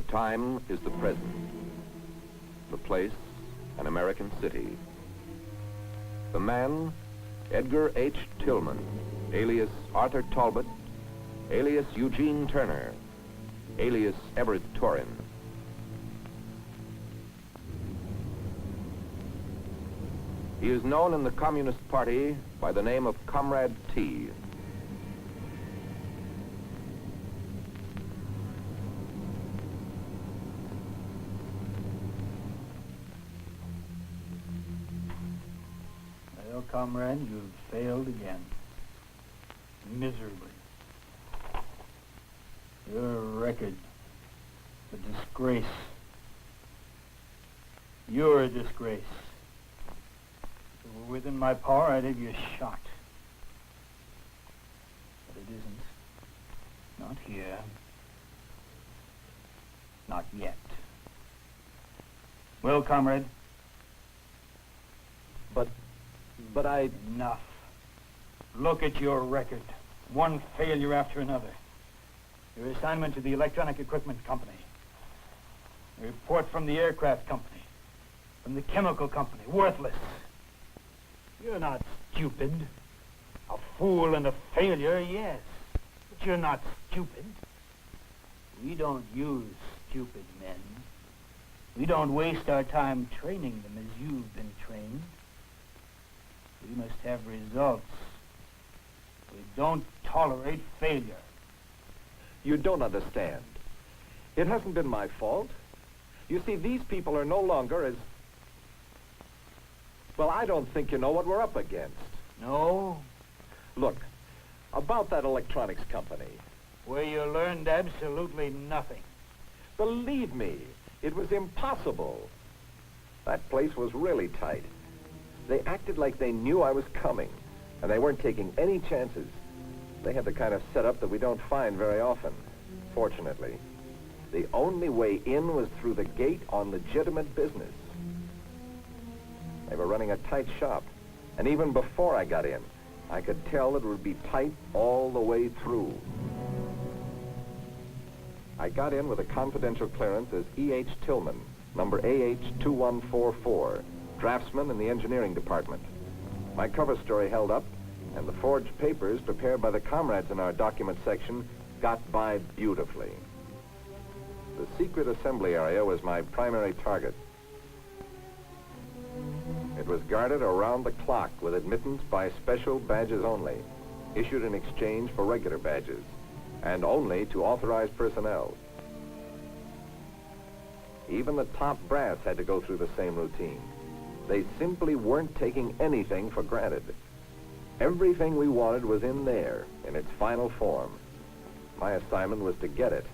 time is the present. The place, an American city. The man, Edgar H. Tillman, alias Arthur Talbot, alias Eugene Turner, alias Emerine Turin. He is known in the Communist Party by the name of Comrade T. Well, comrade, you've failed again. Miserably. Your record, a disgrace. You're a disgrace. If it were within my power, I'd have you shot. But it isn't. Not here. Not yet. Well, comrade? But I... Enough. Look at your record. One failure after another. Your assignment to the electronic equipment company. A report from the aircraft company. From the chemical company. Worthless. You're not stupid. A fool and a failure, yes. But you're not stupid. We don't use stupid men. We don't waste our time training them as you've been trained. We must have results. We don't tolerate failure. You don't understand. It hasn't been my fault. You see, these people are no longer as... Well, I don't think you know what we're up against. No? Look, about that electronics company. Where you learned absolutely nothing. Believe me, it was impossible. That place was really tight. They acted like they knew I was coming, and they weren't taking any chances. They had the kind of setup that we don't find very often, fortunately. The only way in was through the gate on legitimate business. They were running a tight shop, and even before I got in, I could tell that it would be tight all the way through. I got in with a confidential clearance as E.H. Tillman, number AH2144, draftsman in the engineering department. My cover story held up, and the forged papers prepared by the comrades in our document section got by beautifully. The secret assembly area was my primary target. It was guarded around the clock with admittance by special badges only, issued in exchange for regular badges, and only to authorized personnel. Even the top brass had to go through the same routine. They simply weren't taking anything for granted. Everything we wanted was in there, in its final form. My assignment was to get it,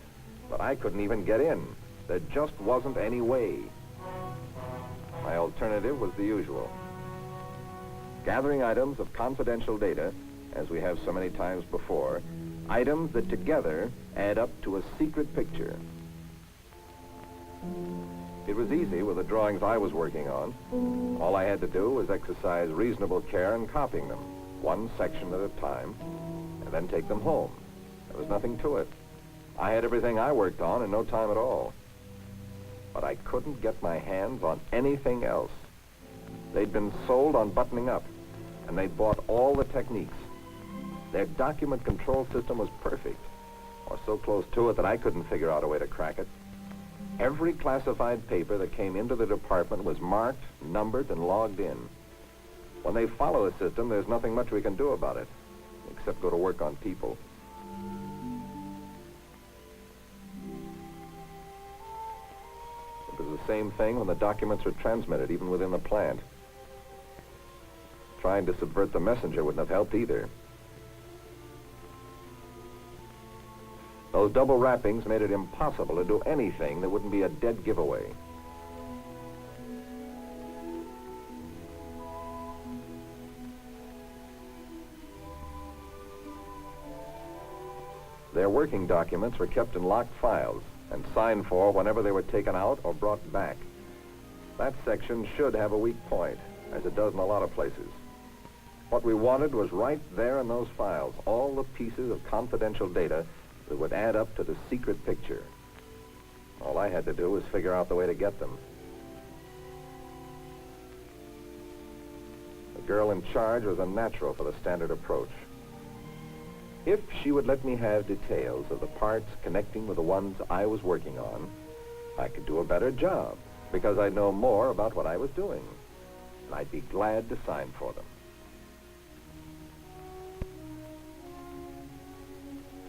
but I couldn't even get in. There just wasn't any way. My alternative was the usual. Gathering items of confidential data, as we have so many times before, items that together add up to a secret picture. It was easy with the drawings I was working on. All I had to do was exercise reasonable care in copying them, one section at a time, and then take them home. There was nothing to it. I had everything I worked on in no time at all. But I couldn't get my hands on anything else. They'd been sold on buttoning up, and they'd bought all the techniques. Their document control system was perfect, or so close to it that I couldn't figure out a way to crack it. Every classified paper that came into the department was marked, numbered, and logged in. When they follow the system, there's nothing much we can do about it, except go to work on people. It was the same thing when the documents were transmitted, even within the plant. Trying to subvert the messenger wouldn't have helped either. Those double wrappings made it impossible to do anything that wouldn't be a dead giveaway. Their working documents were kept in locked files and signed for whenever they were taken out or brought back. That section should have a weak point, as it does in a lot of places. What we wanted was right there in those files, all the pieces of confidential data that would add up to the secret picture. All I had to do was figure out the way to get them. The girl in charge was a natural for the standard approach. If she would let me have details of the parts connecting with the ones I was working on, I could do a better job because I'd know more about what I was doing, and I'd be glad to sign for them.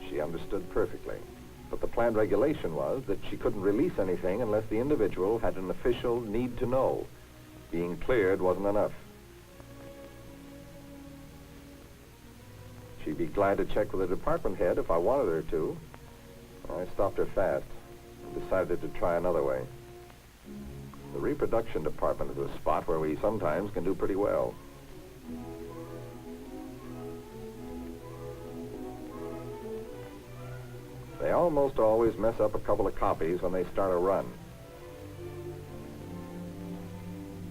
She understood perfectly, but the planned regulation was that she couldn't release anything unless the individual had an official need to know. Being cleared wasn't enough. She'd be glad to check with the department head if I wanted her to. I stopped her fast and decided to try another way. The reproduction department is a spot where we sometimes can do pretty well. They almost always mess up a couple of copies when they start a run.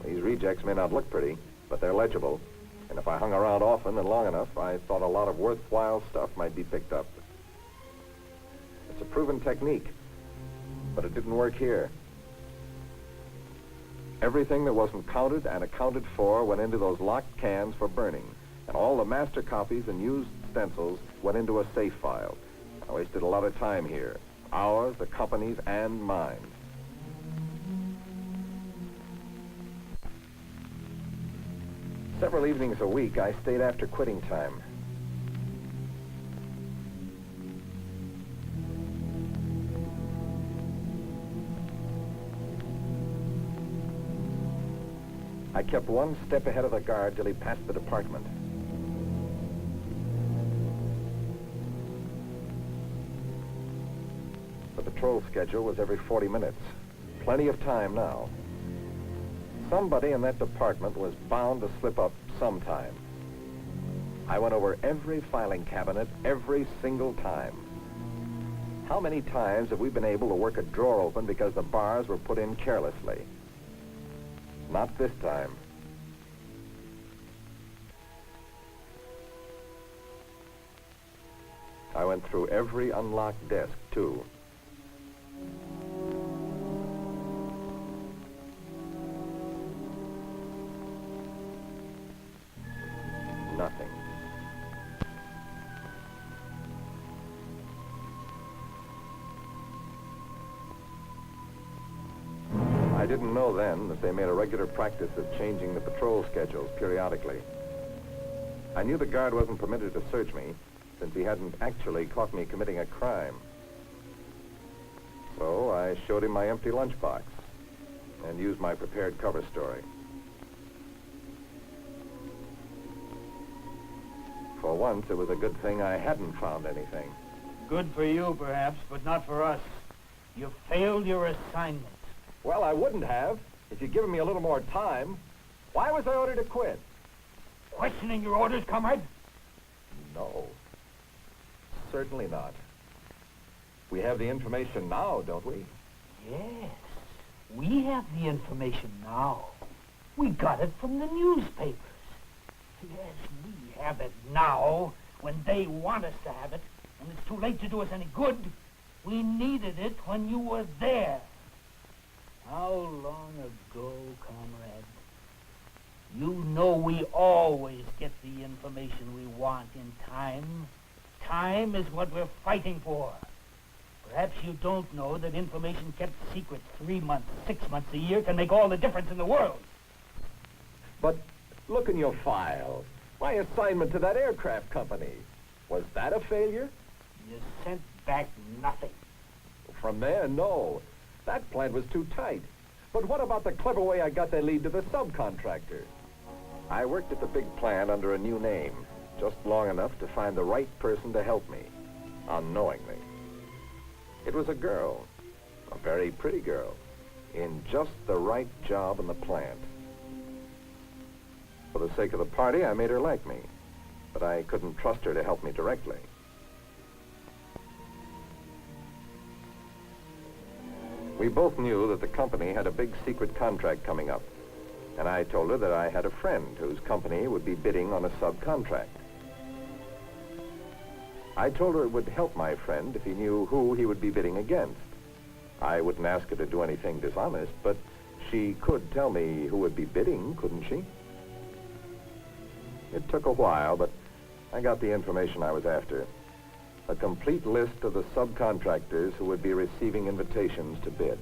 These rejects may not look pretty, but they're legible. And if I hung around often and long enough, I thought a lot of worthwhile stuff might be picked up. It's a proven technique, but it didn't work here. Everything that wasn't counted and accounted for went into those locked cans for burning, and all the master copies and used stencils went into a safe file. I wasted a lot of time here, ours, the company's, and mine. Several evenings a week, I stayed after quitting time. I kept one step ahead of the guard till he passed the department. The patrol schedule was every 40 minutes. Plenty of time now. Somebody in that department was bound to slip up sometime. I went over every filing cabinet every single time. How many times have we been able to work a drawer open because the bars were put in carelessly? Not this time. I went through every unlocked desk, too. Nothing. I didn't know then that they made a regular practice of changing the patrol schedules periodically. I knew the guard wasn't permitted to search me since he hadn't actually caught me committing a crime. So I showed him my empty lunchbox and used my prepared cover story. For once, it was a good thing I hadn't found anything. Good for you, perhaps, but not for us. You failed your assignment. Well, I wouldn't have if you'd given me a little more time. Why was I ordered to quit? Questioning your orders, comrade? No. Certainly not. We have the information now, don't we? Yes, we have the information now. We got it from the newspapers. Yes, we have it now when they want us to have it, and it's too late to do us any good. We needed it when you were there. How long ago, comrade? You know we always get the information we want in time. Time is what we're fighting for. Perhaps you don't know that information kept secret 3 months, 6 months, a year can make all the difference in the world. But look in your file. My assignment to that aircraft company. Was that a failure? You sent back nothing. From there, no. That plant was too tight. But what about the clever way I got their lead to the subcontractor? I worked at the big plant under a new name, just long enough to find the right person to help me, unknowingly. It was a girl, a very pretty girl, in just the right job in the plant. For the sake of the party, I made her like me, but I couldn't trust her to help me directly. We both knew that the company had a big secret contract coming up, and I told her that I had a friend whose company would be bidding on a subcontract. I told her it would help my friend if he knew who he would be bidding against. I wouldn't ask her to do anything dishonest, but she could tell me who would be bidding, couldn't she? It took a while, but I got the information I was after. A complete list of the subcontractors who would be receiving invitations to bid.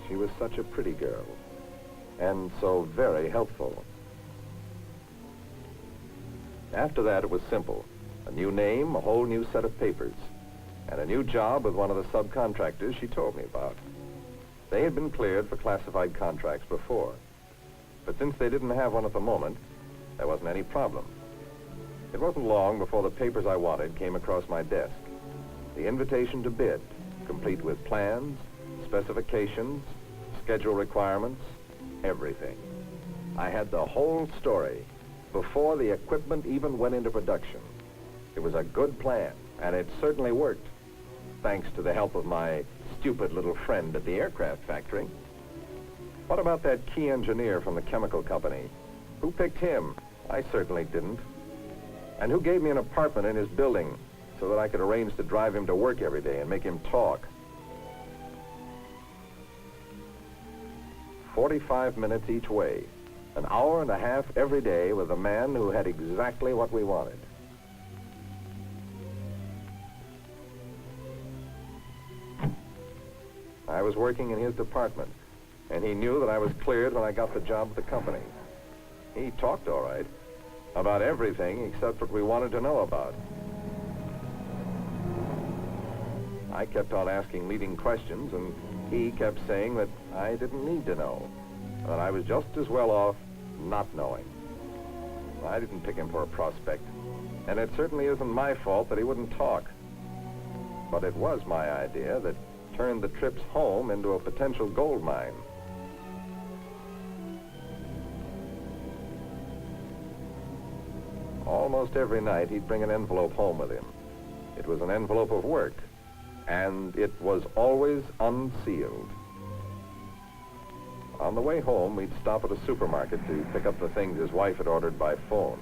She was such a pretty girl, and so very helpful. After that, it was simple. A new name, a whole new set of papers, and a new job with one of the subcontractors she told me about. They had been cleared for classified contracts before, but since they didn't have one at the moment, there wasn't any problem. It wasn't long before the papers I wanted came across my desk. The invitation to bid, complete with plans, specifications, schedule requirements, everything. I had the whole story before the equipment even went into production. It was a good plan, and it certainly worked, thanks to the help of my stupid little friend at the aircraft factory. What about that key engineer from the chemical company? Who picked him? I certainly didn't. And who gave me an apartment in his building so that I could arrange to drive him to work every day and make him talk? 45 minutes each way, an hour and a half every day with a man who had exactly what we wanted. I was working in his department, and he knew that I was cleared when I got the job at the company. He talked all right, about everything except what we wanted to know about. I kept on asking leading questions, and he kept saying that I didn't need to know, that I was just as well off not knowing. I didn't pick him for a prospect, and it certainly isn't my fault that he wouldn't talk. But it was my idea that turned the trips home into a potential gold mine. Almost every night he'd bring an envelope home with him. It was an envelope of work, and it was always unsealed. On the way home, we'd stop at a supermarket to pick up the things his wife had ordered by phone.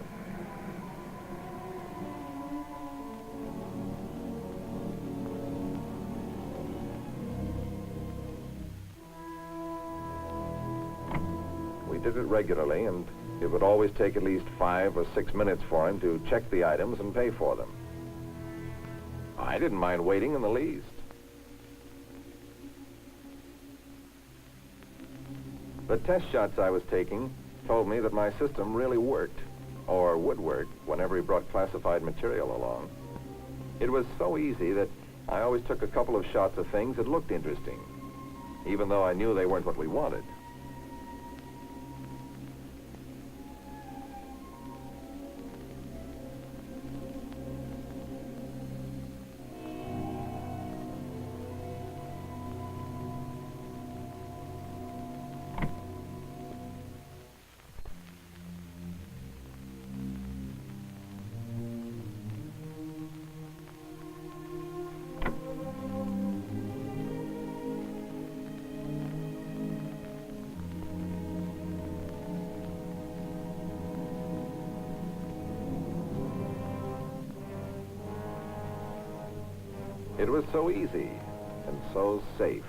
We did it regularly, and it would always take at least 5 or 6 minutes for him to check the items and pay for them. I didn't mind waiting in the least. The test shots I was taking told me that my system really worked, or would work, whenever he brought classified material along. It was so easy that I always took a couple of shots of things that looked interesting, even though I knew they weren't what we wanted. It was so easy and so safe,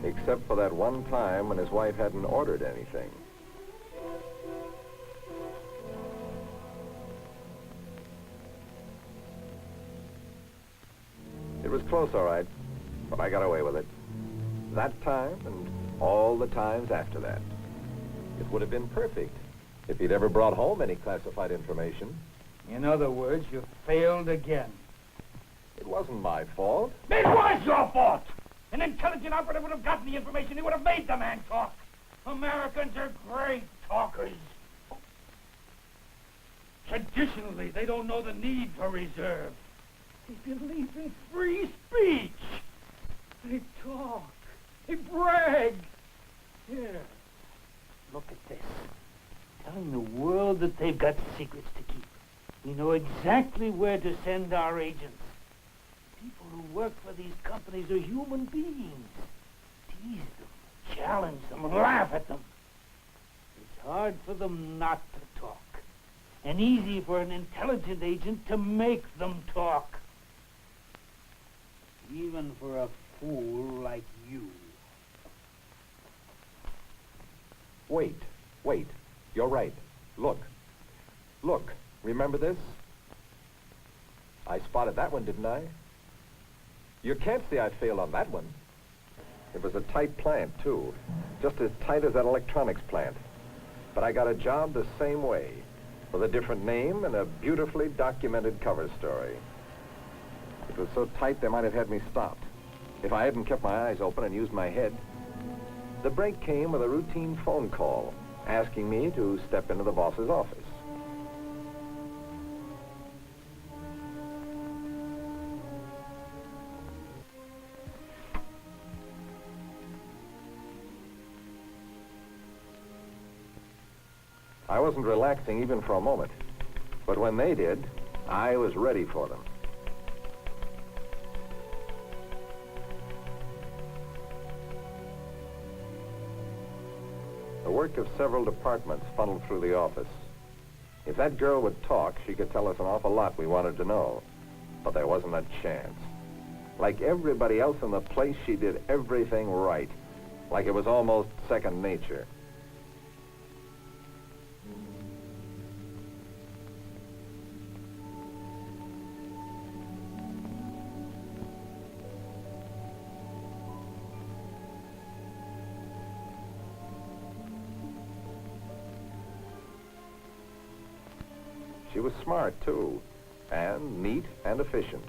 except for that one time when his wife hadn't ordered anything. It was close, all right, but I got away with it. That time and all the times after that. It would have been perfect if he'd ever brought home any classified information. In other words, you failed again. It wasn't my fault. It was your fault! An intelligent operative would have gotten the information. He would have made the man talk. Americans are great talkers. Traditionally, they don't know the need for reserve. They believe in free speech. They talk. They brag. Here, look at this. Telling the world that they've got secrets to keep. We know exactly where to send our agents. People who work for these companies are human beings. Tease them, challenge them, laugh at them. It's hard for them not to talk. and easy for an intelligent agent to make them talk. Even for a fool like you. Wait. You're right. Look. Remember this? I spotted that one, didn't I? You can't say I failed on that one. It was a tight plant, too. Just as tight as that electronics plant. But I got a job the same way, with a different name and a beautifully documented cover story. It was so tight they might have had me stopped if I hadn't kept my eyes open and used my head. The break came with a routine phone call asking me to step into the boss's office. I wasn't relaxing even for a moment, but when they did, I was ready for them. The work of several departments funneled through the office. If that girl would talk, she could tell us an awful lot we wanted to know, but there wasn't a chance. Like everybody else in the place, she did everything right, like it was almost second nature. She was smart, too, and neat and efficient.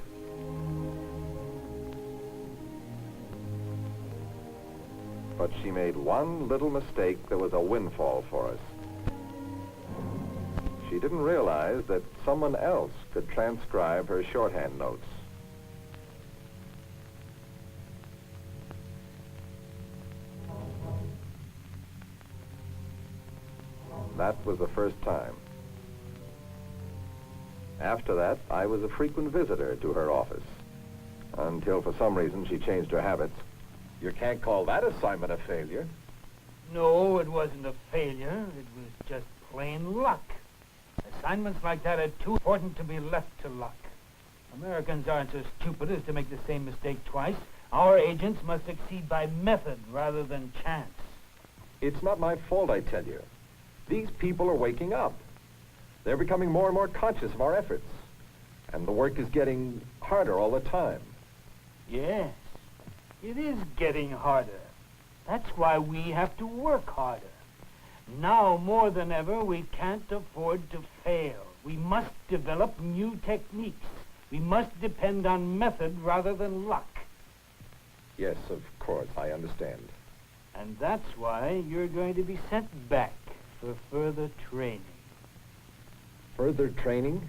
But she made one little mistake that was a windfall for us. She didn't realize that someone else could transcribe her shorthand notes. That was the first time. After that, I was a frequent visitor to her office, until for some reason she changed her habits. You can't call that assignment a failure. No, it wasn't a failure. It was just plain luck. Assignments like that are too important to be left to luck. Americans aren't so stupid as to make the same mistake twice. Our agents must succeed by method rather than chance. It's not my fault, I tell you. These people are waking up. They're becoming more and more conscious of our efforts. And the work is getting harder all the time. Yes, it is getting harder. That's why we have to work harder. Now, more than ever, we can't afford to fail. We must develop new techniques. We must depend on method rather than luck. Yes, of course, I understand. And that's why you're going to be sent back for further training. Further training?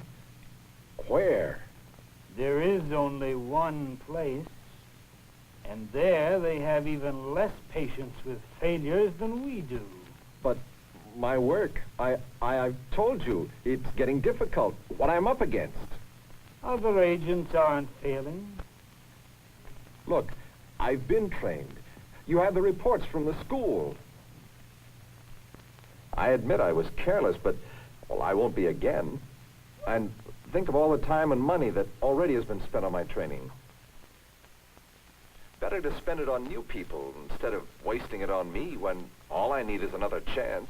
Where? There is only one place, and there they have even less patience with failures than we do. But my work, I've told you, it's getting difficult. What I'm up against. Other agents aren't failing. Look, I've been trained. You have the reports from the school. I admit I was careless, but, well, I won't be again. And think of all the time and money that already has been spent on my training. Better to spend it on new people instead of wasting it on me when all I need is another chance.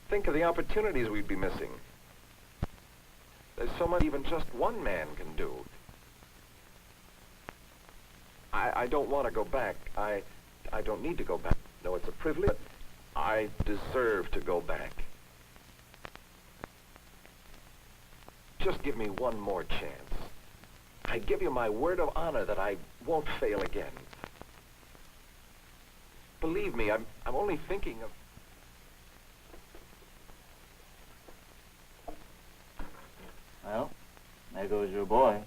Think of the opportunities we'd be missing. There's so much even just one man can do. I don't want to go back. I don't need to go back. No, it's a privilege, but I deserve to go back. Just give me one more chance. I give you my word of honor that I won't fail again. Believe me, I'm only thinking of... Well, there goes your boy.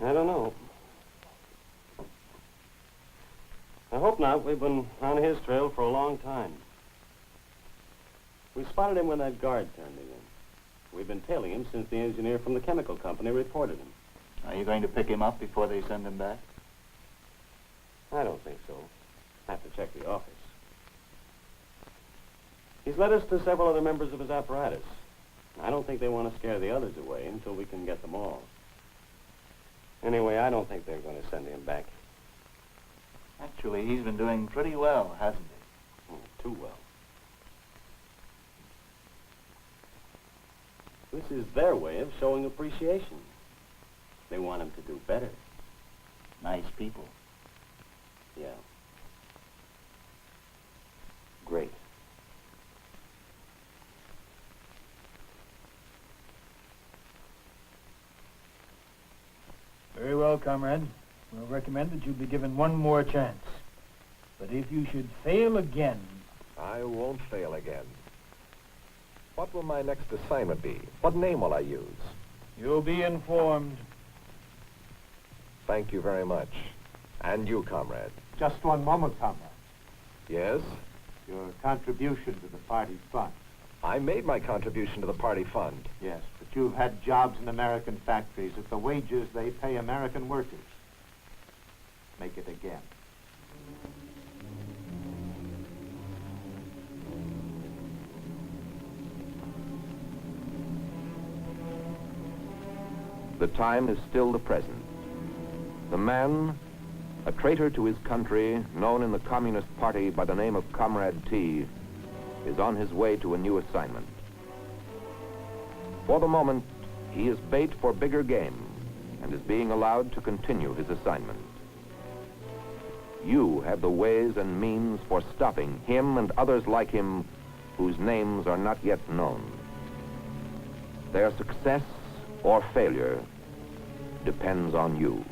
I don't know. I hope not. We've been on his trail for a long time. We spotted him when that guard turned him in. We've been tailing him since the engineer from the chemical company reported him. Are you going to pick him up before they send him back? I don't think so. I have to check the office. He's led us to several other members of his apparatus. I don't think they want to scare the others away until we can get them all. Anyway, I don't think they're going to send him back. Actually, he's been doing pretty well, hasn't he? Oh, too well. This is their way of showing appreciation. They want him to do better. Nice people. Yeah. Great. Very well, comrade. We'll recommend that you be given one more chance. But if you should fail again... I won't fail again. What will my next assignment be? What name will I use? You'll be informed. Thank you very much. And you, comrade. Just one moment, comrade. Yes? Your contribution to the party fund. I made my contribution to the party fund. Yes, but you've had jobs in American factories at the wages they pay American workers. Make it again. The time is still the present. The man, a traitor to his country, known in the Communist Party by the name of Comrade T, is on his way to a new assignment. For the moment, he is bait for bigger game and is being allowed to continue his assignment. You have the ways and means for stopping him and others like him whose names are not yet known. Their success or failure depends on you.